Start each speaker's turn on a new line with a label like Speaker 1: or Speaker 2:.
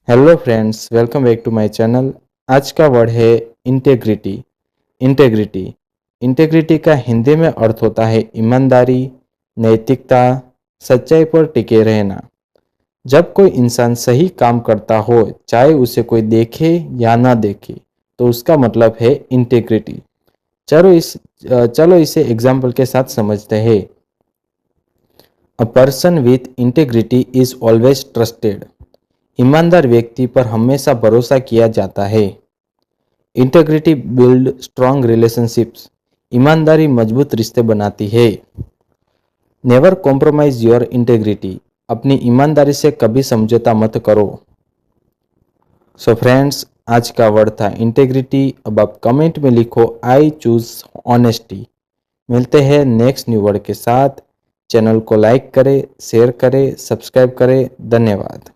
Speaker 1: Hello friends, welcome back to my channel. आज का word है इंटेग्रिटी। इंटेग्रिटी इंटेग्रिटी का हिंदी में अर्थ होता है ईमानदारी, नैतिकता, सच्चाई पर टिके रहना। जब कोई इंसान सही काम करता हो, चाहे उसे कोई देखे या ना देखे, तो उसका मतलब है इंटेग्रिटी। चलो इसे एग्जाम्पल के साथ समझते हैं। A person with integrity is always trusted. ईमानदार व्यक्ति पर हमेशा भरोसा किया जाता है। Integrity build strong relationships. ईमानदारी मजबूत रिश्ते बनाती है। Never compromise your integrity. अपनी ईमानदारी से कभी समझौता मत करो। सो फ्रेंड्स, आज का वर्ड था इंटेग्रिटी। अब आप कमेंट में लिखो आई चूज ऑनेस्टी। मिलते हैं नेक्स्ट न्यू वर्ड के साथ। चैनल को लाइक करें, शेयर करें, सब्सक्राइब करें। धन्यवाद।